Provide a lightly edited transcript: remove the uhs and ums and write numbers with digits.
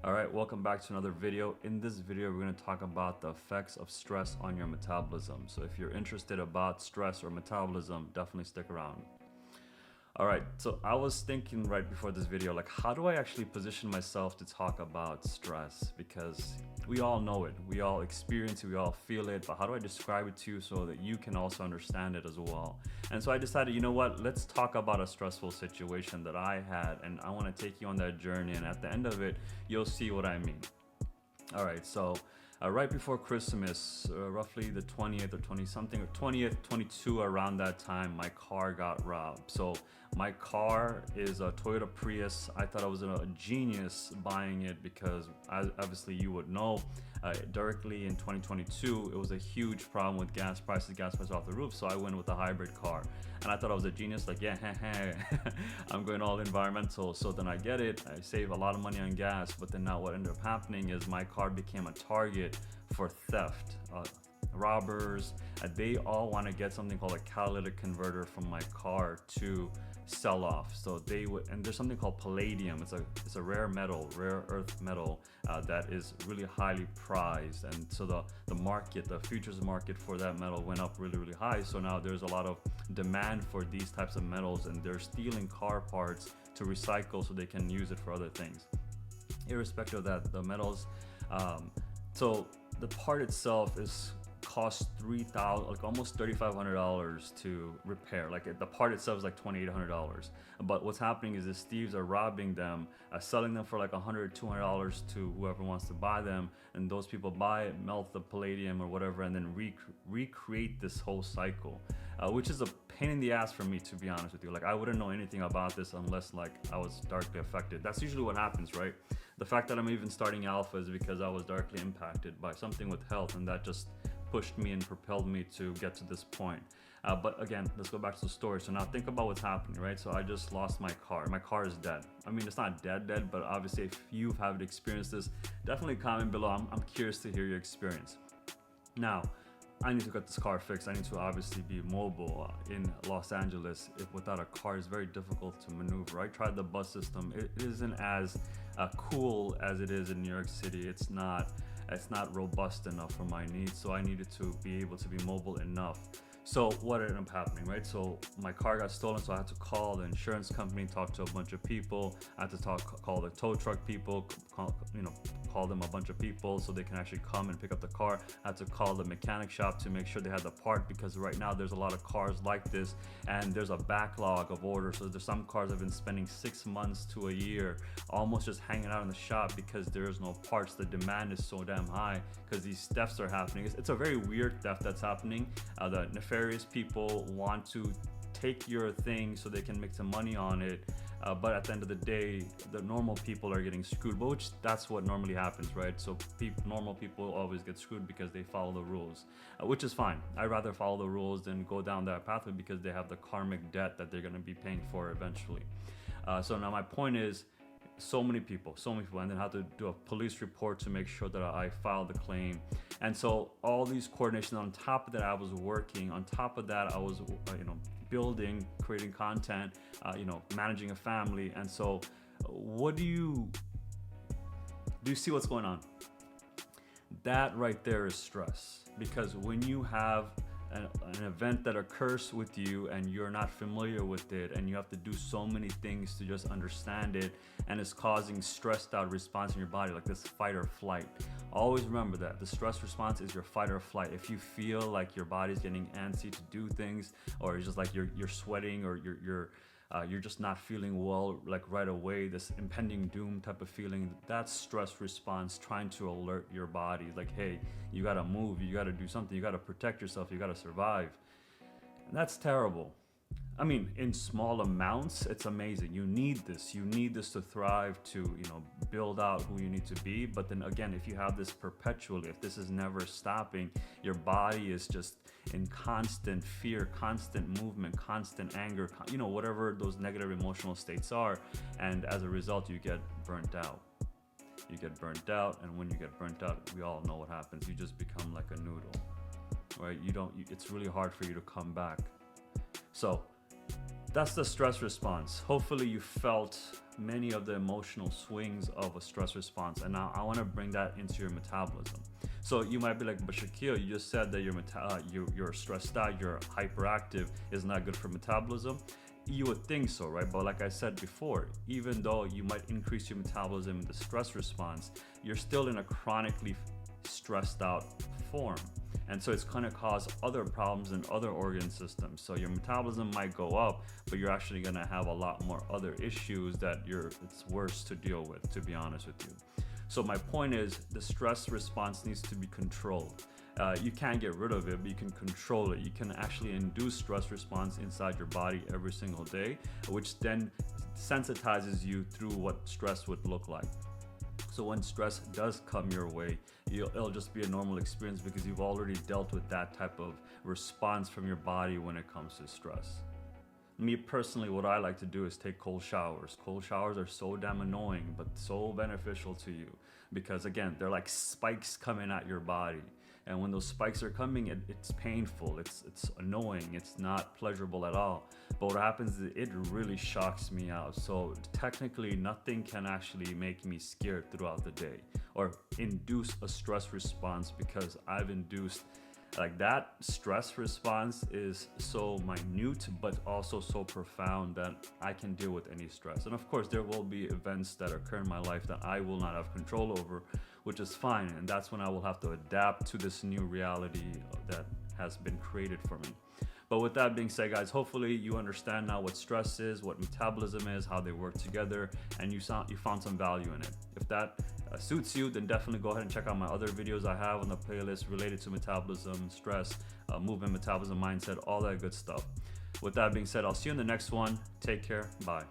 All right, welcome back to another video. In this video, we're going to talk about the effects of stress on your metabolism. So if you're interested about stress or metabolism, definitely stick around. All right, so I was thinking right before this video, like, how do I actually position myself to talk about stress? Because we all know it, we all experience it, we all feel it, but how do I describe it to you so that you can also understand it as well? And so I decided, you know what, let's talk about a stressful situation that I had, and I want to take you on that journey, and at the end of it, you'll see what I mean. All right, so right before Christmas, roughly the 20th or 20 something, or 20th, 22, around that time, my car got robbed. So my car is a Toyota Prius. I thought I was a genius buying it because obviously you would know directly in 2022, it was a huge problem with gas prices off the roof. So I went with a hybrid car and I thought I was a genius, like, yeah, I'm going all environmental. So then I get it, I save a lot of money on gas, but then now what ended up happening is my car became a target for theft. Robbers, they all want to get something called a catalytic converter from my car to sell off. So they would, and there's something called palladium. It's a rare metal, rare earth metal that is really highly prized. And so the futures market for that metal went up really high. So now there's a lot of demand for these types of metals, and they're stealing car parts to recycle so they can use it for other things. Irrespective of that, the metals. So the part itself cost $3,000, like almost $3,500 to repair. Like the part itself is like $2,800. But what's happening is these thieves are robbing them, selling them for like $100, $200 to whoever wants to buy them, and those people buy it, melt the palladium or whatever, and then recreate this whole cycle, which is a pain in the ass for me, to be honest with you. Like, I wouldn't know anything about this unless like I was directly affected. That's usually what happens, right? The fact that I'm even starting Alpha is because I was directly impacted by something with health, and that just pushed me and propelled me to get to this point. But again, let's go back to the story. So now think about what's happening, right? So I just lost my car. My car is dead. I mean, it's not dead, but obviously if you have experienced this, definitely comment below. I'm curious to hear your experience. Now, I need to get this car fixed. I need to obviously be mobile in Los Angeles. Without a car, it's very difficult to maneuver. I tried the bus system. It isn't as cool as it is in New York City. It's not robust enough for my needs, so I needed to be able to be mobile enough. So what ended up happening, right? So my car got stolen, so I had to call the insurance company, talk to a bunch of people. I had to call the tow truck people, call them a bunch of people so they can actually come and pick up the car. I had to call the mechanic shop to make sure they had the part, because right now there's a lot of cars like this and there's a backlog of orders. So there's some cars have been spending 6 months to a year almost just hanging out in the shop because there's no parts. The demand is so damn high because these thefts are happening. It's a very weird theft that's happening. The nefarious people want to take your thing so they can make some money on it, but at the end of the day, the normal people are getting screwed, but that's what normally happens, right? So normal people always get screwed because they follow the rules, which is fine. I'd rather follow the rules than go down that pathway because they have the karmic debt that they're going to be paying for eventually. So now my point is, so many people, and then had to do a police report to make sure that I filed the claim. And so all these coordinations, on top of that I was working, on top of that I was building, creating content, managing a family. And so what do you see what's going on? That right there is stress, because when you have an event that occurs with you and you're not familiar with it, and you have to do so many things to just understand it, and it's causing stressed out response in your body, like this fight or flight. Always remember that the stress response is your fight or flight. If you feel like your body's getting antsy to do things, or it's just like you're sweating, or you're just not feeling well, like right away, this impending doom type of feeling, that's stress response trying to alert your body, like, hey, you gotta move, you gotta do something, you gotta protect yourself, you gotta survive. And that's terrible. I mean, in small amounts, it's amazing. You need this to thrive, to build out who you need to be. But then again, if you have this perpetually, if this is never stopping, your body is just in constant fear, constant movement, constant anger, whatever those negative emotional states are. And as a result, you get burnt out. And when you get burnt out, we all know what happens. You just become like a noodle, right? It's really hard for you to come back. So that's the stress response. Hopefully you felt many of the emotional swings of a stress response, and now I want to bring that into your metabolism. So you might be like, but Shaquille, you just said that you're stressed out, you're hyperactive, is not good for metabolism. You would think so, right? But like I said before, even though you might increase your metabolism in the stress response, you're still in a chronically stressed out form. And so it's going to cause other problems in other organ systems. So your metabolism might go up, but you're actually going to have a lot more other issues that it's worse to deal with, to be honest with you. So my point is, the stress response needs to be controlled. You can't get rid of it, but you can control it. You can actually induce stress response inside your body every single day, which then sensitizes you through what stress would look like. So when stress does come your way, it'll just be a normal experience because you've already dealt with that type of response from your body when it comes to stress. Me personally, what I like to do is take cold showers. Cold showers are so damn annoying, but so beneficial to you because, again, they're like spikes coming at your body. And when those spikes are coming, it's painful, it's annoying, it's not pleasurable at all. But what happens is it really shocks me out. So technically, nothing can actually make me scared throughout the day or induce a stress response, because I've induced, like, that stress response is so minute but also so profound that I can deal with any stress. And of course, there will be events that occur in my life that I will not have control over, which is fine. And that's when I will have to adapt to this new reality that has been created for me. But with that being said, guys, hopefully you understand now what stress is, what metabolism is, how they work together, and you found some value in it. If that suits you, then definitely go ahead and check out my other videos I have on the playlist related to metabolism, stress, movement, metabolism, mindset, all that good stuff. With that being said, I'll see you in the next one. Take care. Bye.